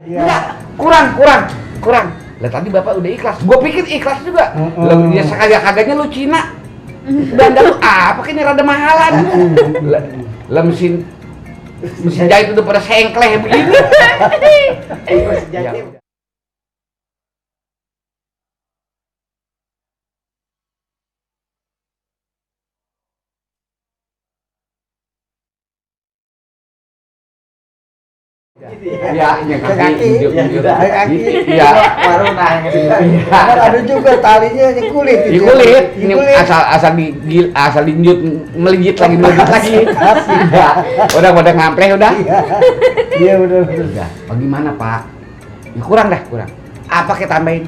Enggak, kurang. Lah tadi Bapak udah ikhlas. Gua pikir ikhlas juga. Lah ya sekagak-kagaknya lu Cina. Belanda lu apa ini rada mahalan. Lah mesin jahit udah pada sengkleh begini. Mesin jahit. Iya, yang kaki. Iya, baru nanya. Ada juga talinya di kulit. Di kulit. Ini asal diinjut melejit lagi. Udah ngampreh udah. Iya udah. Bagaimana Pak? Ya, kurang. Apa kita tambahin?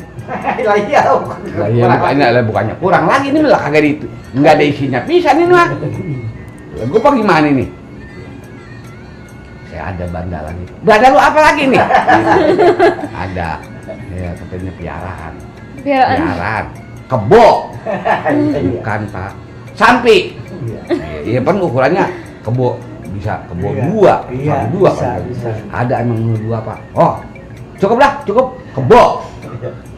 Lah iya. Lah bukannya kurang lagi ini malah kagak itu. Enggak ada isinya. Bisa nih mah. Lah gua apa gimana nih? Saya ada banda lagi. Banda lu apa lagi nih? Ada. Ya katanya piaraan. Kebo. Bukan Pak. Sampi. Iya kan ukurannya kebo bisa kebo dua. Bisa. Ada emang dua Pak. Oh, cukup. Kebo.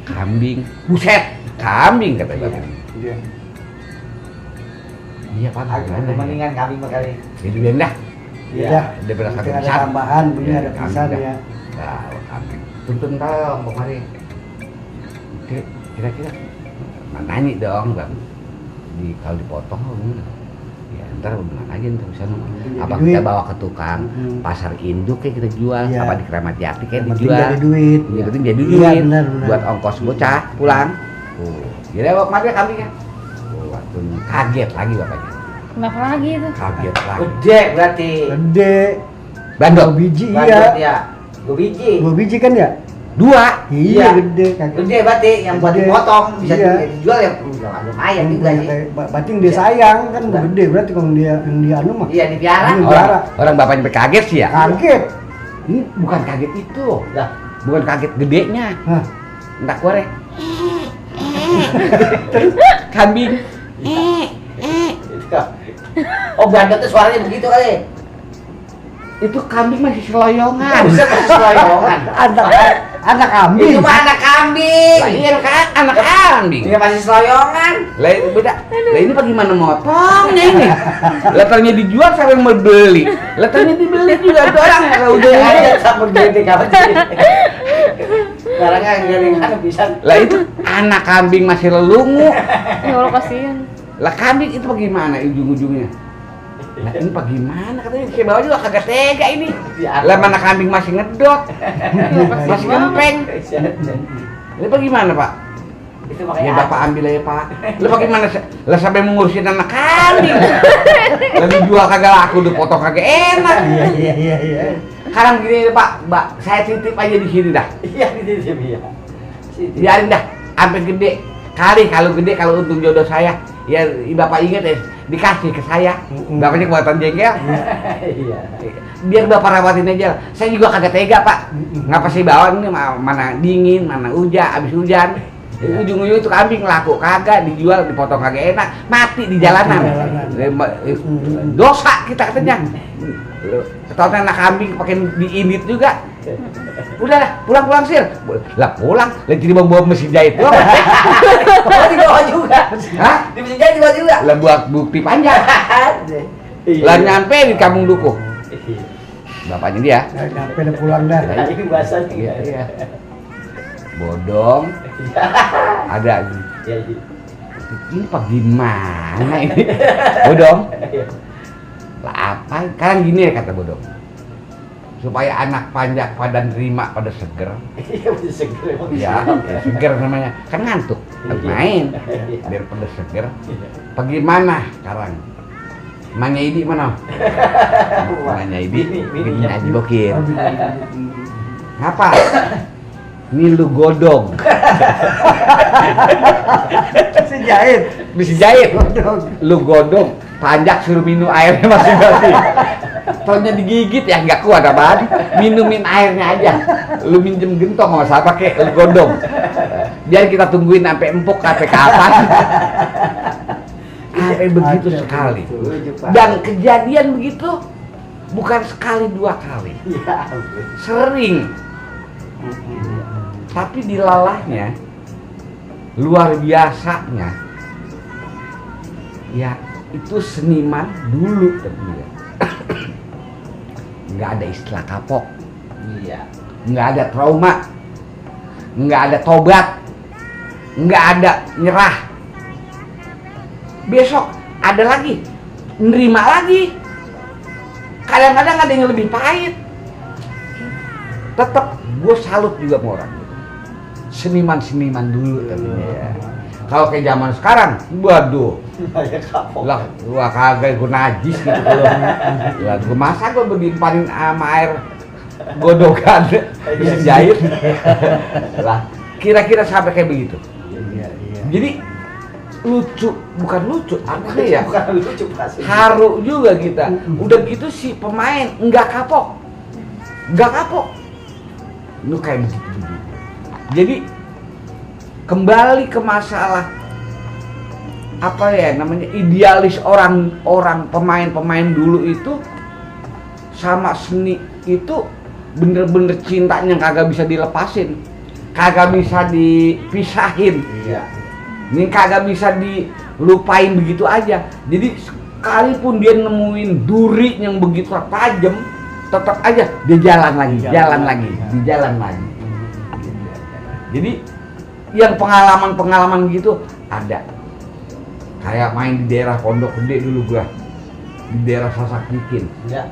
Kambing. Buset. Kambing kata Bapak. Iya Pak. Mendingan kambing kali. Jadi dah. Iya. Daripada kagak Ada bisa. tambahan, punya ada pisan ya. Nah, kambing. Tuntun dong kemari. Kira-kira nanya dong Bang. Kalau dipotong ya ntar hubungan aja ntar bisa apa kita bawa ke tukang pasar induk kayak kita jual, apa di Keramat Jati kayak dijual. Jadi duit. Jadi duit. Iya, benar. Buat ongkos bocah pulang. Jadi bawa kemari kambingnya. Waktu kaget lagi bapaknya. Kenapa lagi itu? Kaget lagi. Gede berarti. Gede. Bandot. 2 biji Bandot, iya. ya. 2 biji. 2 biji kan ya? 2. Iya, gede kagak. Gede berarti yang buat Gede. dipotong bisa Iya. dijual ya lumayan juga sih. Berarti dia sayang kan gede berarti kalau dia yang dia anu mah. Iya dipiara. Iya. Orang bapaknya kaget sih ya. Kaget. Ini bukan kaget itu. Lah, Bukan kaget gedenya. Hah. Enggak korek. Kambing. itu kan. Oh, bandot tuh suaranya begitu kali. Itu kambing masih seloyongan. Bisa masih seloyongan. Anak kambing. Itu mah anak kambing. Lah iya kan anak kambing. Dia masih seloyongan. Lah itu beda. Lah ini bagaimana motongnya ini? Letternya dijual siapa yang mau beli? Letternya dibeli juga ada orang kalau udah Ada sabun gede kapan sih? Sekarang kan bisa. Lah itu anak kambing masih lelungu. Ya Allah kasihan. Lah kambing itu bagaimana ujung-ujungnya? Lah ini bagaimana katanya saya bawa juga kagak tega ini. Lah mana kambing masih ngedot. Masih gempeng. Ini bagaimana Pak? Itu Ya makanya Bapak ambil aja Pak. Lah bagaimana? Lah sampai mengurusin anak kambing. Lah dijual kagak laku, dipotong kagak enak. Iya. Sekarang gini Pak, Mbak, saya titip aja di sini dah. Iya gitu ya. Biarin dah sampai gede. Kalau gede kalau untung jodoh saya, ya Bapak ingat ya dikasih ke saya. Bapaknya kekuatan jengkel. Iya. Biar Bapak rawatin aja. Saya juga kagak tega Pak. Ngapa sih bawa ini mana dingin, mana abis hujan. Ujung-ujung itu kambing laku kagak dijual, dipotong kagak enak, mati di jalanan. Dosa kita katanya. Ketahuan anak kambing pakai diinit juga. Udah lah, pulang Sir. Lah pulang, lagi jadi bawa mesin jahit doang. Oh, dibawa juga. Hah? Di mesin jahit dibawa juga. Lah buat bukti panjang. Lah nyampe di Kampung Dukuh. Bapaknya dia. Nyampe udah pulang dah. Ini bahasanya. Iya. Bodong. Ada. Iya. Ini apa gimana ini? Bodong. Lah apa? Kan gini ya kata Bodong. Supaya anak panjak pada nerima pada seger. Iya, udah seger emang. Ya, seger namanya. Kan ngantuk. Harus main. Biar pada seger. Bagaimana sekarang? Manya Idi mana? Manya Idi. Ini Haji Bokir. Ngapa? Ini lu godong. Bisa jahit. Lu godong. Panjak suruh minum airnya masing-masing. Taunya digigit ya nggak kuat apaan. Minumin airnya aja. Lu minjem gentong nggak usah pakai lu godong. Biar kita tungguin sampai empuk sampai kapan. Sampai begitu sekali. Dan kejadian begitu bukan sekali 2 kali. Sering. Tapi dilalahnya luar biasanya ya itu seniman dulu tentunya. Nggak ada istilah kapok, Iya. nggak ada trauma, nggak ada tobat, nggak ada nyerah. Besok ada lagi, nerima lagi. Kadang-kadang ada yang lebih pahit. Tetap gue salut juga sama orang gitu. Seniman-seniman dulu tentunya ya. Kalau kayak zaman sekarang, waduh, Ya kapok. lah gua kagak gua najis gitu kalau lah gua masa gua berdimpanin sama air godokan bisa jahit lah kira-kira sampai kayak begitu. Iya, iya. Jadi lucu, bukan lucu apa ya, Bukan lucu pasti. haru juga kita. Udah gitu si pemain nggak kapok, lu kayak begitu. Jadi kembali ke masalah apa ya namanya, idealis orang pemain dulu itu sama seni itu bener-bener cintanya kagak bisa dilepasin, kagak bisa dipisahin. Iya. Ini kagak bisa dilupain begitu aja. Jadi sekalipun dia nemuin duri yang begitu tajam, tetap aja dia jalan lagi. Jadi yang pengalaman gitu ada. Kayak main di daerah Pondok Gede dulu gua, di daerah Sasak Bikin. Iya.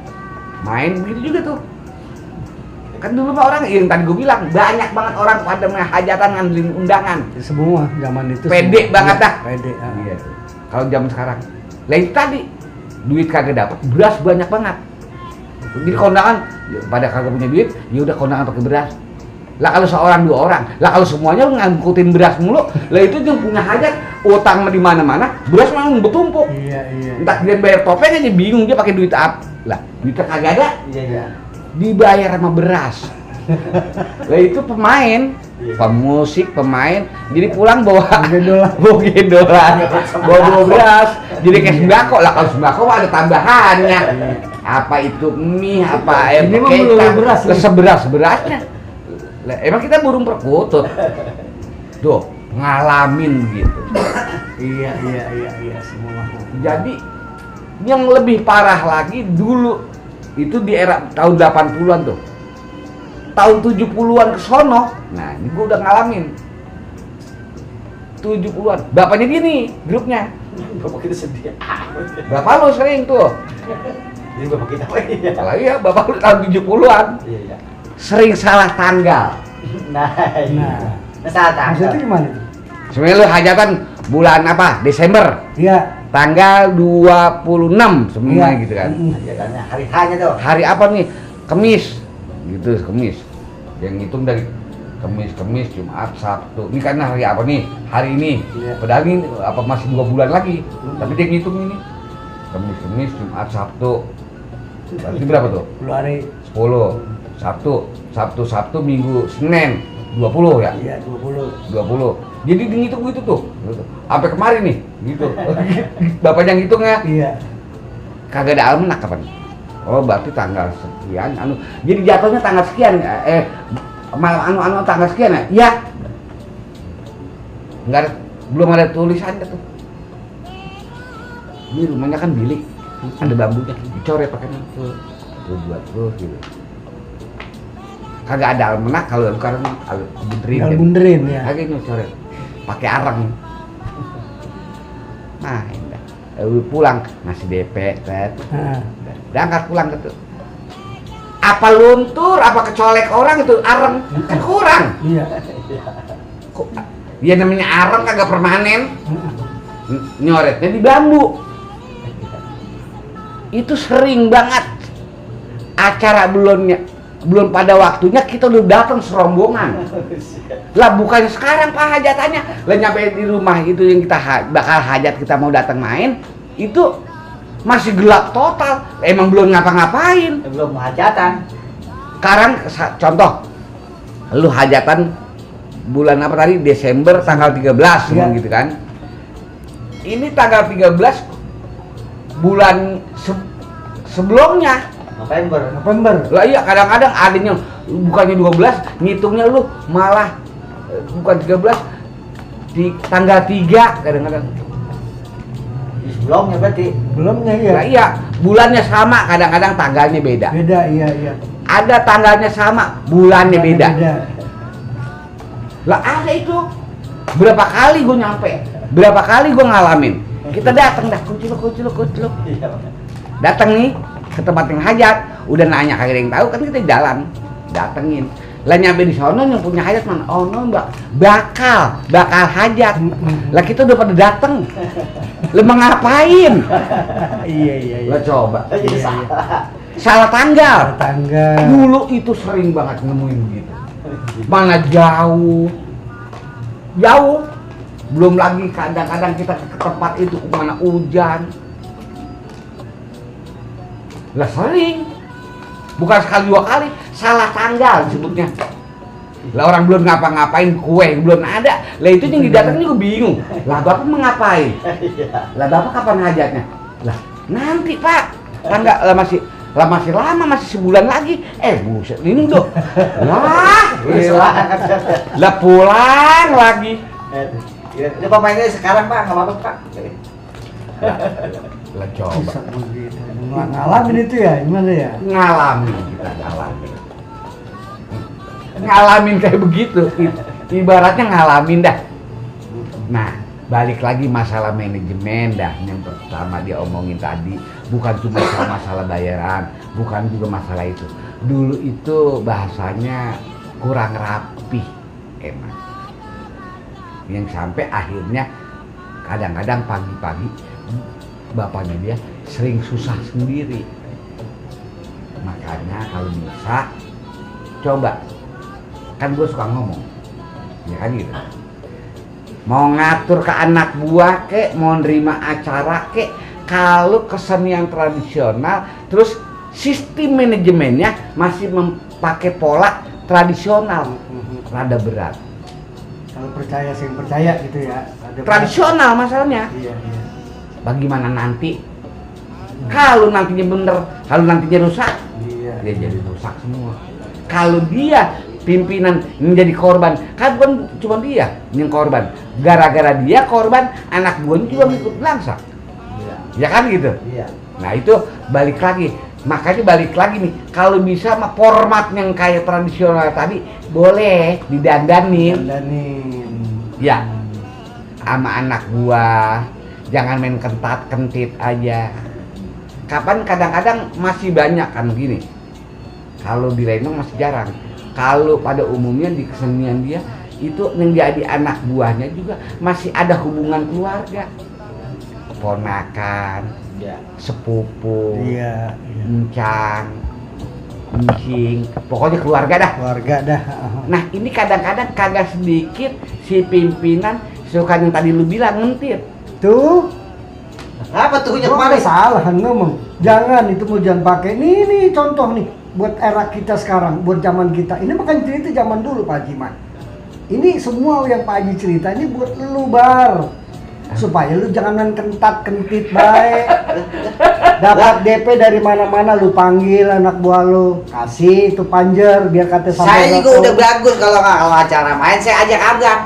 Main begitu juga tuh. Kan dulu mah orang yang tadi gua bilang banyak banget orang pada hajatan ngandelin undangan. Semua zaman itu Pede semua. banget dah. Pede. Iya tuh. Kalau zaman sekarang, lain tadi duit kagak dapat, beras banyak banget. Jadi kondangan ya, pada kagak punya duit, ya udah kondangan pakai beras. Lah kalau seorang dua orang, lah kalau semuanya ngangkutin beras mulu, lah itu yang punya hajat, utang di mana-mana, beras memang bertumpuk. Iya, iya. Entah dia bayar topeng aja bingung dia pakai duit apa. Lah, duitnya kagak ada, Iya. dibayar sama beras. Lah itu pemain, pemusik, pemain, jadi pulang bawa gendolan, bawa beras, jadi kayak sembako. Lah kalau sembako mah ada tambahannya. Apa itu mie, apa Ini mah melulu beras, seberas berasnya. Lah, emang kita burung perkutut. Tuh, ngalamin gitu. Iya semua. Jadi yang lebih parah lagi dulu itu di era tahun 80-an tuh. Tahun 70-an ke sono. Nah, ini gua udah ngalamin. 70-an. Bapaknya gini, grupnya. Bapak kita sedih. Bapak lo sering tuh. Jadi bapak kita apa ya? Kalau iya, bapak lo tahun 70-an. Iya. Sering salah tanggal. Nah. Nah, saat maksudnya gimana itu? Sebenarnya lu hajatan bulan apa? Desember. Iya. Tanggal 26 semua Iya. gitu kan. Hajatannya hari hanya tuh. Hari apa nih? Kamis. Gitu, Kamis. Yang ngitung dari Kamis, Jumat, Sabtu. Ini karena hari apa nih? Hari ini. Iya. Padahal ini apa masih 2 bulan lagi. Tapi dia ngitung ini. Kamis, Jumat, Sabtu. Berarti berapa tuh? 10 hari. 10. Sabtu, Minggu, Senin. 20 ya? Iya, 20. 20. Jadi ngitung gitu tuh. Sampai kemarin nih, gitu. Bapaknya ngitungnya Iya. kagak ada almanak kapan? Oh, berarti tanggal sekian jadi jatuhnya tanggal sekian malam tanggal sekian ya? Iya. Enggak ada, belum ada tulisannya tuh. Ini rumahnya kan bilik. Ada bambunya, dicoret pakai tuh buat terus gitu. Kagak ada almanak kalau sekarang bunderin. Tinggal bunderin ya. Kagak ini coret. Pakai arang. Nah, indah. Pulang ngasih DP, tet. Nah, Berangkat pulang gitu. Apa luntur, apa kecolek orang itu arang kan kurang. iya. Kok ya namanya arang kagak permanen. Nyoretnya di bambu. Itu sering banget. Acara belum pada waktunya kita udah datang serombongan. Lah bukannya sekarang Pak hajatannya. Lah nyampe di rumah itu yang kita bakal hajat kita mau datang main itu masih gelap total. Emang belum ngapa-ngapain. Belum hajatan. Sekarang contoh lu hajatan bulan apa tadi? Desember tanggal 13 Iya. gitu kan. Ini tanggal 13 bulan sebelumnya. November. November. Lah iya kadang-kadang adanya bukannya 12 ngitungnya lu malah bukan 13, di tanggal 3 kadang-kadang. Sebelumnya berarti. Belumnya iya. Nah, iya, bulannya sama, kadang-kadang tanggalnya beda. Beda, iya. Ada tanggalnya sama, bulannya beda. Lah ada itu. Berapa kali gue nyampe, berapa kali gue ngalamin. Kita datang dah, kucluk. Iya. Datang nih ke tempat yang hajat, udah nanya kagak ada yang tahu kan kita jalan, datengin. Lah nyampe di sono yang punya hajat mana? Oh no mbak, bakal hajat. Lah kita udah pada dateng. Lah mau ngapain? Iya. Lah coba. Jadi Iya. Salah tanggal. Tangga. Dulu itu sering banget nemuin gitu. Mana jauh. Belum lagi kadang-kadang kita ke tempat itu kemana hujan. Lah sering. Bukan sekali 2 kali, salah tanggal disebutnya. Lah orang belum ngapa-ngapain, kue belum ada. Lah itu yang didatengin gue bingung. Lah bapak mau ngapain? Lah bapak kapan hajatnya? Lah nanti pak, tanggal lah masih lama, masih sebulan lagi. Buset ini dong. Lah pulang lagi. Ini pemainnya sekarang pak, nggak apa-apa pak. Lah coba. Bisa begitu. Ngalamin itu ya, gimana ya? Ngalamin ngalamin kayak begitu. Ibaratnya ngalamin dah. Nah, balik lagi masalah manajemen dah yang pertama dia omongin tadi, bukan cuma masalah bayaran, bukan juga masalah itu. Dulu itu bahasanya kurang rapi emang. Yang sampai akhirnya kadang-kadang pagi-pagi bapaknya dia sering susah sendiri. Makanya kalau bisa coba, kan gue suka ngomong ya kan gitu, mau ngatur ke anak buah kek, mau nerima acara kek, kalau kesenian tradisional terus sistem manajemennya masih memakai pola tradisional, rada berat. Kalau percaya sih percaya gitu ya. Tradisional masalahnya. Iya. Bagaimana nanti? Kalau nantinya bener, kalau nantinya rusak, Iya. dia jadi rusak semua. Kalau dia pimpinan menjadi korban, kan bukan cuma dia yang korban. Gara-gara dia korban, anak gue juga ikut belangsak. Iya. Ya kan gitu. Iya. Nah itu balik lagi. Makanya balik lagi nih, kalau bisa mah format yang kayak tradisional tadi boleh didandanin. Ya, sama anak gua. Jangan main kentit aja. Kapan kadang-kadang masih banyak kan gini. Kalau di Lembang masih jarang. Kalau pada umumnya di kesenian dia itu yang jadi anak buahnya juga masih ada hubungan keluarga. Keponakan, Iya. sepupu, Iya. encang, encing, pokoknya keluarga dah. Keluarga dah. Nah ini kadang-kadang kagak sedikit si pimpinan suka yang tadi lu bilang ngentit. Tuh. Apa tuh yang Gua kemarin? salah ngomong. Jangan itu mau jangan pakai. Nih contoh nih buat era kita sekarang, buat zaman kita. Ini makan cerita zaman dulu Pak Haji Man. Ini semua yang Pak Haji cerita ini buat lu bar. Supaya lu jangan main kentit baik. Dapat DP dari mana-mana lu panggil anak buah lu, kasih itu panjer biar kata Saya juga udah bagus kalau acara main saya ajak abang.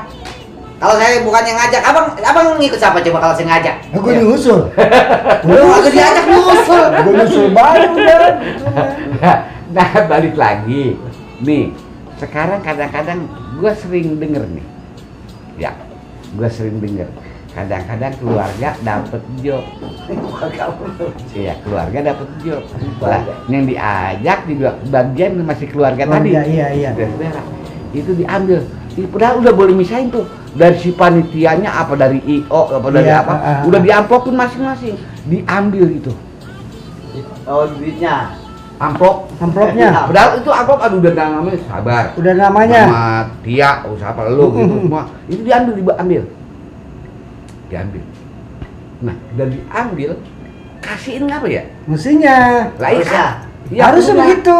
Kalau saya bukan yang ngajak, abang ngikut siapa coba kalau saya ngajak? Aku nyusul. Lu agak diajak nyusul. Gue nyusul baru udah. Nah balik lagi nih, sekarang kadang-kadang gue sering denger nih, ya gue sering denger kadang-kadang keluarga dapet job. Iya, keluarga dapet job. Lah yang diajak di bagian masih keluarga tadi. Iya. Saudara, itu diambil. Padahal udah boleh misahin tuh dari si panitianya apa dari IO apa dari Iya, apa, udah diamplopin masing-masing, diambil gitu. Oh duitnya. Amplopnya. Padahal itu amplop udah namanya sabar. Udah namanya. Sama Tia, siapa lu gitu semua. Itu diambil. Nah, udah diambil, kasihin apa ya? Mestinya. Lah iya. Iya, Harusnya udah. begitu.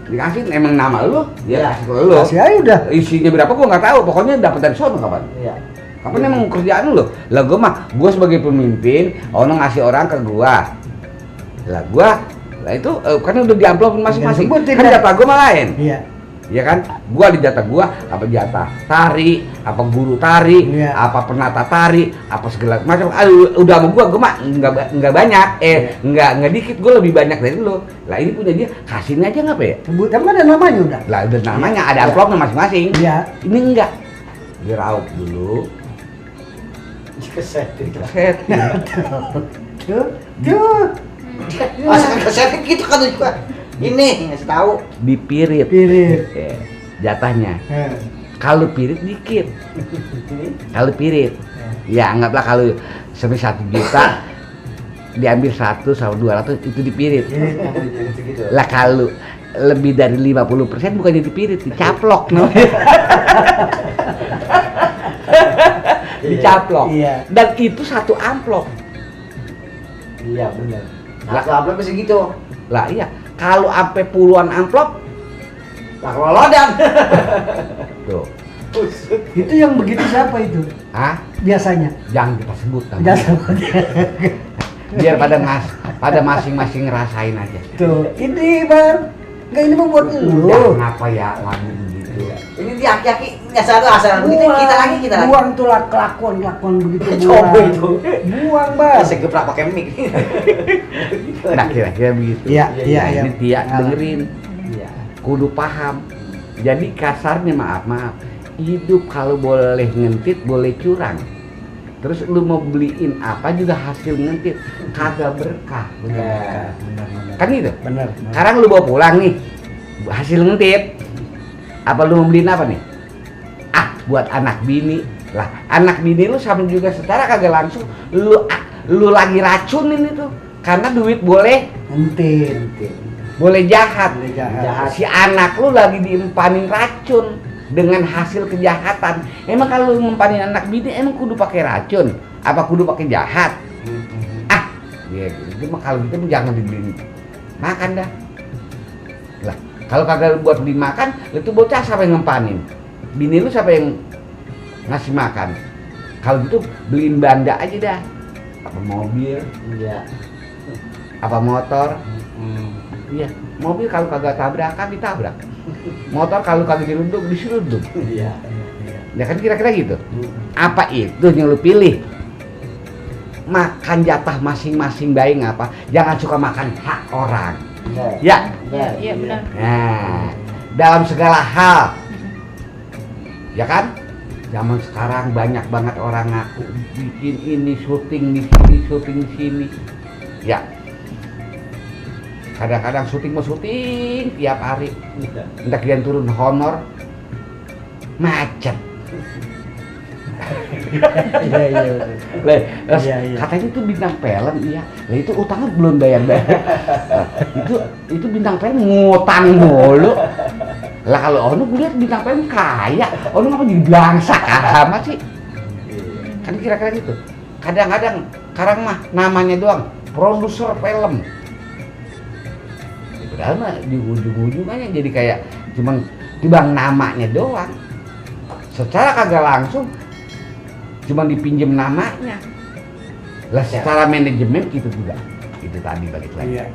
Dikasihin emang nama lu, Iya. kasih ke lu. Kasih aja udah. Isinya berapa gua nggak tahu, pokoknya dapat dari sono kapan. Iya. Kapan emang kerjaan lu? Lah gua sebagai pemimpin, ono ngasih orang ke gua. Lah itu kan udah diamplopin masing-masing. Sebutin Kan dah. jatah gua mah lain. Iya. Ya kan, gua di jatah gua apa jatah tari, apa guru tari, Iya. apa penata tari, apa segala macam. Udah sama gua mah nggak banyak, nggak dikit, gua lebih banyak dari lu. Lah ini punya dia, kasihin aja nggak apa ya? Sebut emang ada namanya udah. Lah udah namanya ada Iya. amplopnya masing-masing. Iya. Ini enggak, diraup dulu, Keset. set. Tuh, tuh. Masa keset gitu kan juga. Ini ngasih tahu. Dipirit. Pirit. Jatahnya. Eh. Kalau pirit dikit. Kalau pirit, ya anggaplah kalau semisal 1 juta diambil 100 sama 200 itu dipirit. Gitu. Lah kalau lebih dari 50% bukannya dipirit, dicaplok no. Dicaplok. Iya. Dan itu 1 amplop. Iya benar. Amplop bisa gitu. Lah iya, kalau sampai puluhan amplop Lah kalau lodan. tuh. Itu yang begitu siapa itu? Hah? Biasanya. Jangan kita sebut namanya. Biasa. Biar pada masing-masing ngerasain aja. Tuh, ini Bang. Enggak ini mah buat lu. Udah kenapa ya lagu begitu? Ini dia aki-aki asal begitu kita lagi. Buang tuh kelakuan begitu Coba buang. itu. Buang, Bang. Saya geprek pakai mic. Nah kira-kira begitu. Iya, iya, Nah, iya. ini Tia Ngalah. dengerin, Iya. kudu paham. Jadi kasarnya maaf, hidup kalau boleh ngentit boleh curang. Terus lu mau beliin apa juga hasil ngentit kagak berkah. Benar. Kan gitu. Benar. Sekarang lu bawa pulang nih hasil ngentit. Apa lu mau beliin apa nih? Ah, buat anak bini. Lah, anak bini lu sama juga secara kagak langsung lu lagi racunin itu. Karena duit boleh Entin. boleh jahat. Boleh jahat. Si anak lu lagi diempanin racun dengan hasil kejahatan. Emang kalau lu ngempanin anak bini emang kudu pakai racun? Apa kudu pakai jahat? Ah, ya itu mah kalau gitu jangan dibeliin makan dah. Lah, kalau kagak buat beli makan, itu bocah siapa yang ngempanin? Bini lu siapa yang ngasih makan? Kalau gitu beliin banda aja dah. Apa mobil, Iya. apa motor? Iya, mobil kalau kagak tabrakan ditabrak. Motor kalau kagak dirundung diserundung. Iya. Ya kan kira-kira gitu. Apa itu yang lu pilih? Makan jatah masing-masing baik ngapa? Jangan suka makan hak orang. Ya. Iya benar. Nah, dalam segala hal. Ya kan? Zaman sekarang banyak banget orang ngaku bikin ini, syuting di sini, syuting di sini. Ya. Kadang-kadang syuting mau syuting tiap hari. Entah kalian turun honor macet. Iya. Lah, Iya, iya. katanya itu bintang film, iya. Lah itu utangnya belum bayar-bayar. itu bintang film ngutang mulu. Lah kalau ono gue lihat bintang film kaya, ono ngapa jadi belangsak amat sih? Kan kira-kira gitu. Kadang-kadang sekarang mah namanya doang produser film. Padahal mah di ujung-ujungannya jadi kayak cuman dibang namanya doang. Secara kagak langsung cuman dipinjem namanya. Lah secara manajemen gitu juga. Itu tadi balik lagi. Iya.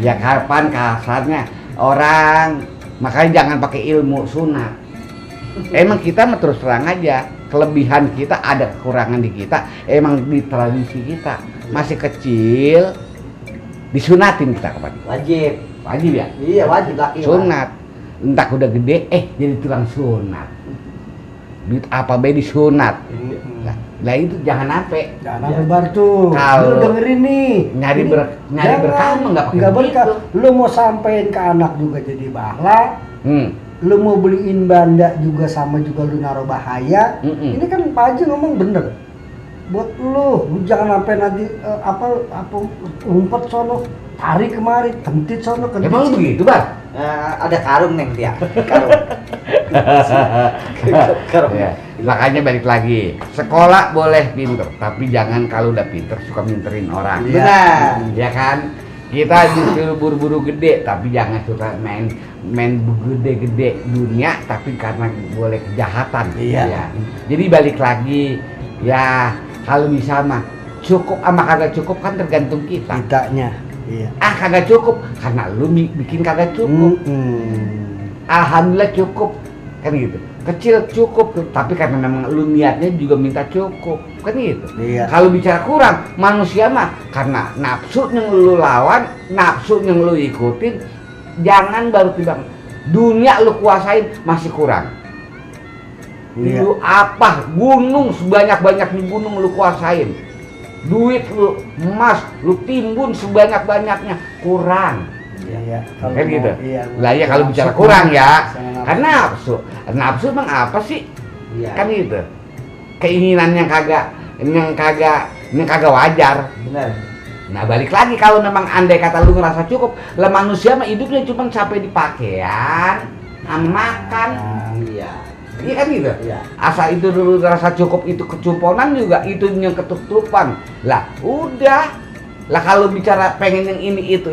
Ya kapan kasarnya orang, makanya jangan pakai ilmu sunat. Emang kita mah terus terang aja, kelebihan kita ada kekurangan di kita, emang di tradisi kita. Masih kecil disunatin kita kapan? Wajib. Wajib ya? Iya wajib laki. Sunat. Entah udah gede, jadi tukang sunat. Duit apa be disunat. Lah itu jangan sampai Jangan sampai bar tuh. Kalau Lu dengerin nih. nyari Ini nyari jangan, berkah mah nggak pakai nggak berkah. begitu. Lu mau sampein ke anak juga jadi bahla. Hmm. Lu mau beliin banda juga sama juga lu naruh bahaya. Mm-mm. Ini kan Pak Haji ngomong bener. Buat lu jangan sampai nanti apa umpet sono, tarik kemari, tentit sono, kentit Emang lu sini. begitu, Bang? Ada karung neng dia. Karung. Karung. Ya, makanya balik lagi. Sekolah boleh pinter, tapi jangan kalau udah pinter suka minterin orang. Iya. Benar. Ya kan? Kita disuruh buru-buru gede, tapi jangan suka main gede-gede dunia, tapi karena boleh kejahatan. Iya. Ya. Jadi balik lagi, ya kalau bisa mah cukup sama kagak cukup kan tergantung kita. Kitanya. Iya. Ah kagak cukup, karena lu bikin kagak cukup. alhamdulillah cukup kan gitu. Kecil cukup tuh, tapi karena memang lu niatnya juga minta cukup kan gitu. Iya. Kalau bicara kurang, manusia mah karena nafsu yang lu lawan, nafsu yang lu ikutin, jangan baru tiba dunia lu kuasain masih kurang. Iya. Lu apa gunung sebanyak-banyaknya gunung lu kuasain, duit lu emas lu timbun sebanyak-banyaknya kurang. Iya. Kan gitu. Iya. Lah ya kalau bicara Nafsu, kurang ya, sama karena nafsu emang apa sih? Iya. Kan gitu. Keinginan yang kagak wajar. Benar. Nah balik lagi kalau memang andai kata lu ngerasa cukup, lah manusia mah hidupnya cuma sampai di pakaian, sama makan. Iya. Iya kan gitu. Iya. Asal itu dulu ngerasa cukup itu kecumponan juga itu yang ketutupan. Lah udah. Lah kalau bicara pengen yang ini itu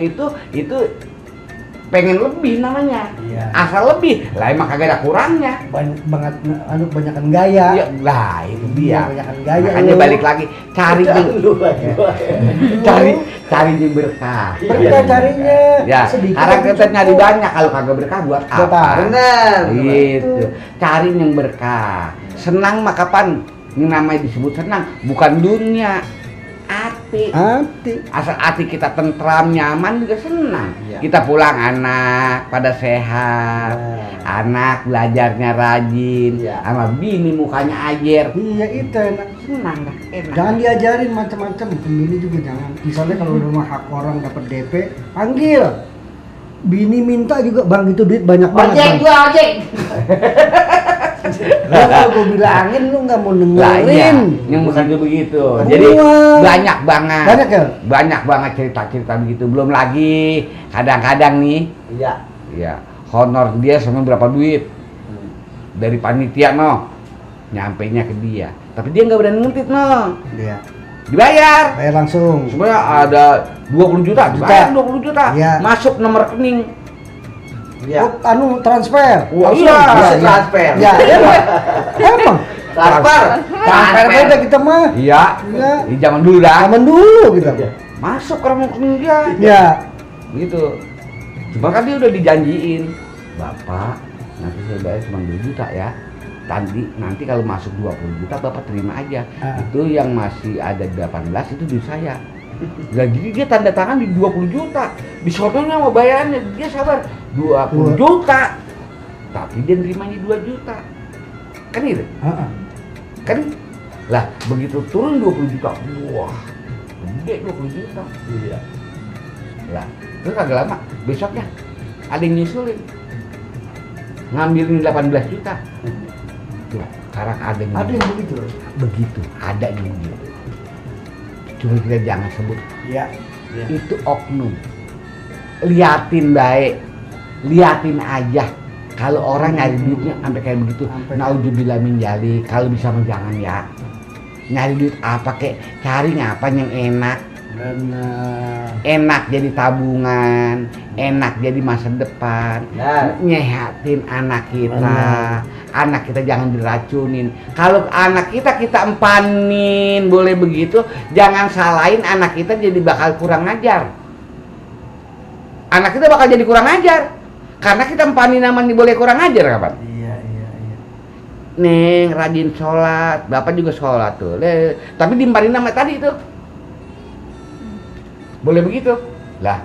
pengen lebih namanya. Iya. Asal lebih, lah emang kagak ada kurangnya. banget banyakan gaya. Ya, lah itu dia. Banyakan gaya. Makanya lu. balik lagi cari yang cari yang berkah. Berkah carinya. Ya, sedikit sekarang tapi kita nyari cukup. banyak, kalau kagak berkah buat Buat apa? apa? Benar. Gitu. Cari yang berkah. Senang mah kapan? Ini namanya disebut senang, bukan dunia. Hati. Asal hati kita tentram, nyaman juga senang. Iya. Kita pulang anak pada sehat, anak belajarnya rajin, Iya. sama bini mukanya ajer, Iya itu enak. senang dah, enak. Jangan diajarin macam-macam. Bini juga jangan. Misalnya kalau rumah hak orang dapat DP, panggil. Bini minta juga, bang itu duit banyak banget. Ojek Bang. gua ojek. Lah kalau gue bilangin lu nggak mau Lah iya, dengerin. yang begitu. Buang. Jadi banyak banget. Banyak ya? Banyak banget cerita-cerita begitu. Belum lagi kadang-kadang nih, Iya. ya honor dia sama berapa duit dari panitia no, nyampainya ke dia. Tapi dia nggak berani ngentit no, Iya. dibayar. Bayar langsung. Sebenarnya ada 20 juta, dibayar 20 juta, Iya. masuk nomor rekening. Iya. Oh, anu transfer. Wah, Langsung. iya. Bisa transfer. Ya, emang. Emang. Transfer. Transfer aja kita mah. Iya, Iya. di zaman dulu dah. Zaman dulu kita. Masuk ke rekening dia. Ya. Gitu. Cuma kan dia udah dijanjiin, Bapak nanti saya bayar cuma 2 juta ya. Nanti kalau masuk 20 juta Bapak terima aja. Ah. Itu yang masih ada 18 itu duit saya. Lah jadi dia tanda tangan di 20 juta. Di sononya mau bayarannya dia sabar 20 juta. Tapi dia nerimanya 2 juta. Kan gitu? Heeh. Kan lah begitu turun 20 juta. Wah. Gede 20 juta. Iya. Lah, terus agak lama, besoknya ada yang nyusulin ngambilin 18 juta. Tuh, sekarang ada yang begitu. begitu, ada yang begitu. Cuma kita jangan sebut Iya. itu oknum. Liatin baik, liatin aja. Kalau orang nyari duitnya sampai kayak begitu, Sampai naudzubillah min dzalik. Kalau bisa mah jangan ya. Nyari duit apa kek, cari ngapain yang enak. Benar. Enak jadi tabungan, enak jadi masa depan, Benar. nyehatin anak kita. Benar. Anak kita jangan diracunin. Kalau anak kita empanin, boleh begitu, jangan salahin anak kita jadi bakal kurang ajar. Anak kita bakal jadi kurang ajar karena kita empanin namanya boleh kurang ajar kapan? Iya. Neng rajin sholat, bapak juga sholat tuh. Tapi dimpanin nama tadi itu. Boleh begitu? Lah,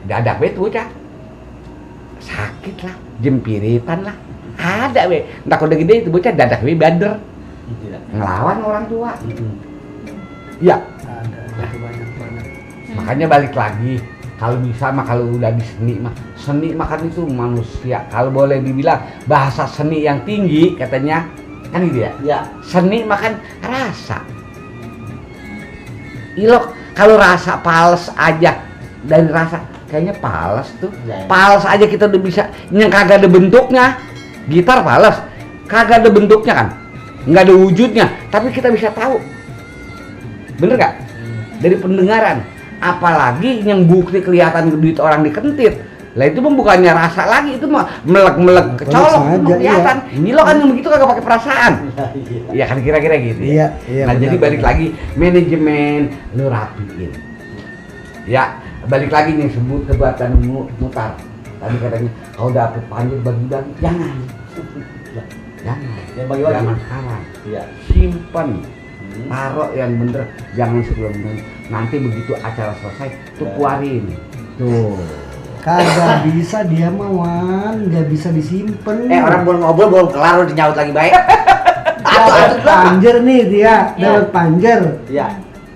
dadak itu bocah. Sakit lah, jempiritan lah. Ada we. Entah kalau udah gede itu bocah dadak we bader. Ngelawan orang tua. Ya, Ada banyak banget. makanya balik lagi. Kalau bisa mah kalau udah di seni mah kan itu manusia. Kalau boleh dibilang bahasa seni yang tinggi katanya kan gitu ya. Iya. Seni makan rasa. Ilok kalau rasa pales aja dari rasa kayaknya pales tuh. Ya. Pales aja kita udah bisa yang kagak ada bentuknya. Gitar pales, kagak ada bentuknya kan. Nggak ada wujudnya, tapi kita bisa tahu. Bener gak? Dari pendengaran. Apalagi yang bukti kelihatan duit orang dikentit. Lah itu mah bukannya rasa lagi, itu mah melek-melek kecolok, itu mah kelihatan. Ini lo kan yang begitu kagak pakai perasaan. Iya kan kira-kira gitu. Iya, Nah benar, jadi balik benar. lagi manajemen lu rapiin. Ya balik lagi nih sebut kebatan mutar. Tadi katanya kalau dapet panjer bagi-bagi, jangan. Jangan. Yang bagi-bagi. Jangan sekarang. Iya. Simpan. Taruh yang bener, jangan sebelumnya. Nanti begitu acara selesai, tuh keluarin. Tuh. Kagak bisa dia mawan, nggak bisa disimpen. Orang belum ngobrol belum kelar udah nyaut lagi baik. dapat panjer nih dia, Ya. dapat panjer. Iya.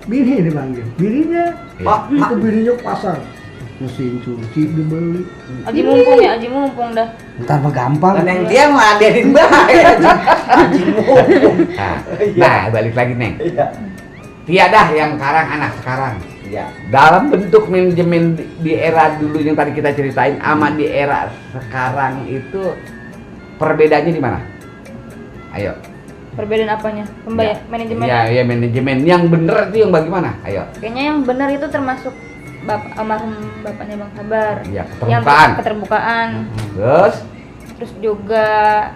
Bini dipanggil, bininya. Oh, Itu bininya ke pasar. Mesin cuci dibeli. Aji mumpung ya, aji mumpung dah. Ntar mah gampang. dan yang dia ngeladenin baik. Anjing mumpung. Nah, balik lagi Neng. Iya. Tiada yang sekarang anak sekarang. Iya. Dalam bentuk manajemen di era dulu yang tadi kita ceritain sama di era sekarang itu perbedaannya di mana? Ayo. Perbedaan apanya? Pembayar, manajemen. Iya, manajemen. Yang bener itu yang bagaimana? Ayo. Kayaknya yang benar itu termasuk almarhum bapaknya Bang Sabar. Iya, Yang keterbukaan. keterbukaan. Terus Terus juga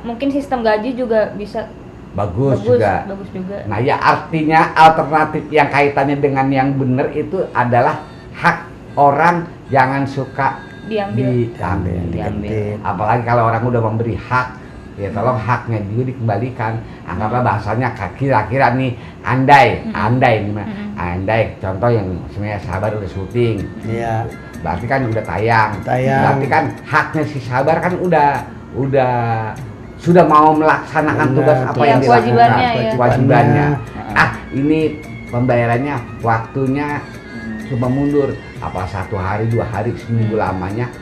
mungkin sistem gaji juga bisa bagus juga. bagus juga. Nah, ya artinya alternatif yang kaitannya dengan yang bener itu adalah hak orang, jangan suka Diambil. diambil. Apalagi kalau orang udah memberi hak, ya tolong haknya juga dikembalikan. Anggaplah bahasanya kira-kira nih, andai nih mah. Andai contoh yang sebenarnya Sabar udah syuting, Iya. berarti kan udah tayang. Tayang. Berarti kan haknya si Sabar kan udah sudah mau melaksanakan Benar, tugas apa iya, yang kewajibannya, dilakukan, ya. kewajibannya. Ini pembayarannya waktunya cuma mundur, apa 1 hari 2 hari seminggu lamanya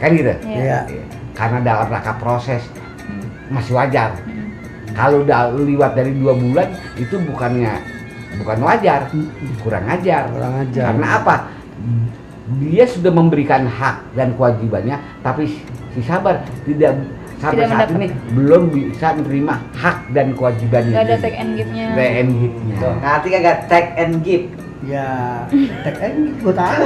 kan gitu. Iya. Karena dalam rangka proses masih wajar. Kalau udah lewat dari 2 bulan itu bukan wajar, kurang ajar. Kurang ajar. Karena apa? Dia sudah memberikan hak dan kewajibannya, tapi si Sabar sampai Tidak saat ini belum bisa menerima hak dan kewajibannya. Gak ada dia. take and give-nya. Take and give-nya. Tuh, ngerti kagak take and give? Ya, gue tahu.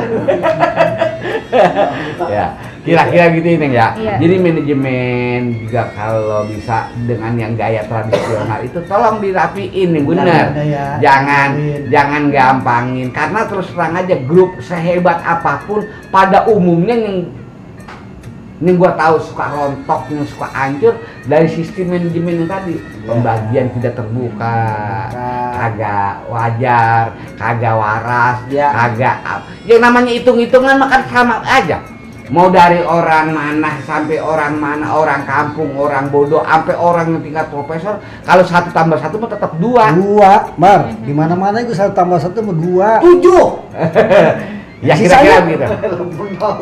Ya, kira-kira gitu ini ya. Iya. Jadi manajemen juga kalau bisa dengan yang gaya tradisional itu tolong dirapiin yang benar. Ada ya, Jangan gampangin karena terus terang aja grup sehebat apapun pada umumnya yang gua tahu suka rontok, yang suka hancur dari sistem manajemen yang tadi. Pembagian tidak terbuka, kagak wajar, kagak waras, kagak yang namanya hitung-hitungan makan sama aja. Mau dari orang mana sampai orang mana, orang kampung, orang bodoh, sampai orang yang tingkat profesor, kalau 1 tambah 1 mah tetap 2. 2, Mar. Di mana-mana itu 1 tambah 1 sama 2. 7. Ya kira-kira gitu.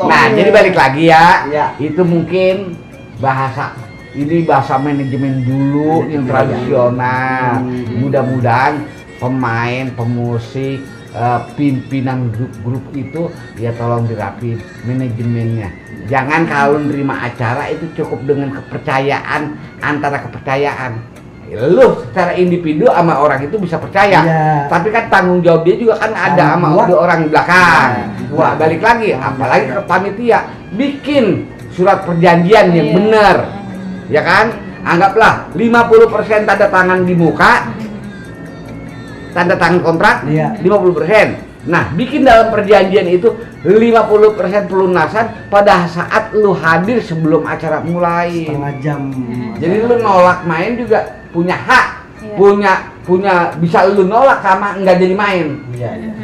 Nah, jadi balik lagi ya. Itu mungkin bahasa manajemen dulu yang tradisional. Mudah-mudahan pemain, pemusik, pimpinan grup itu ya tolong dirapin manajemennya. Jangan kalau nerima acara itu cukup dengan kepercayaan, antara kepercayaan. Lu secara individu sama orang itu bisa percaya, tapi kan tanggung jawab dia juga kan ada sama orang di belakang. Wah, balik lagi, apalagi ke panitia bikin surat perjanjian yang benar, ya kan? Anggaplah 50% tanda tangan di muka, tanda tangan kontrak, 50%. Nah, bikin dalam perjanjian itu 50% pelunasan pada saat lu hadir sebelum acara mulai. Setengah jam. Jadi lu nolak main juga punya hak, punya bisa lu nolak sama nggak jadi main.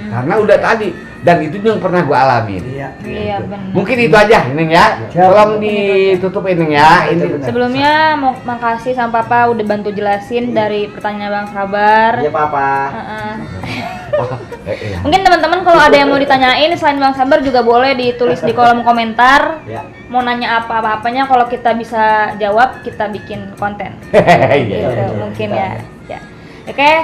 Karena udah tadi dan itu yang pernah gua alamin. Iya benar. Mungkin itu aja, Neng ya. Tolong ditutupin Neng ya. Ini Sebelumnya mau makasih sama Papa udah bantu jelasin dari pertanyaan Bang Sabar. Iya, Papa. Mungkin teman-teman kalau ada yang mau ditanyain selain Bang Sabar juga boleh ditulis di kolom komentar. Mau nanya apa-apanya, kalau kita bisa jawab kita bikin konten. Gitu, mungkin ya. Oke,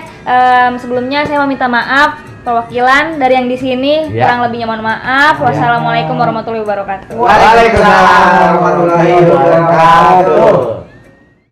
sebelumnya saya mau minta maaf perwakilan dari yang di sini, kurang lebihnya mohon maaf. Wassalamualaikum warahmatullahi wabarakatuh. Waalaikumsalam warahmatullahi wabarakatuh.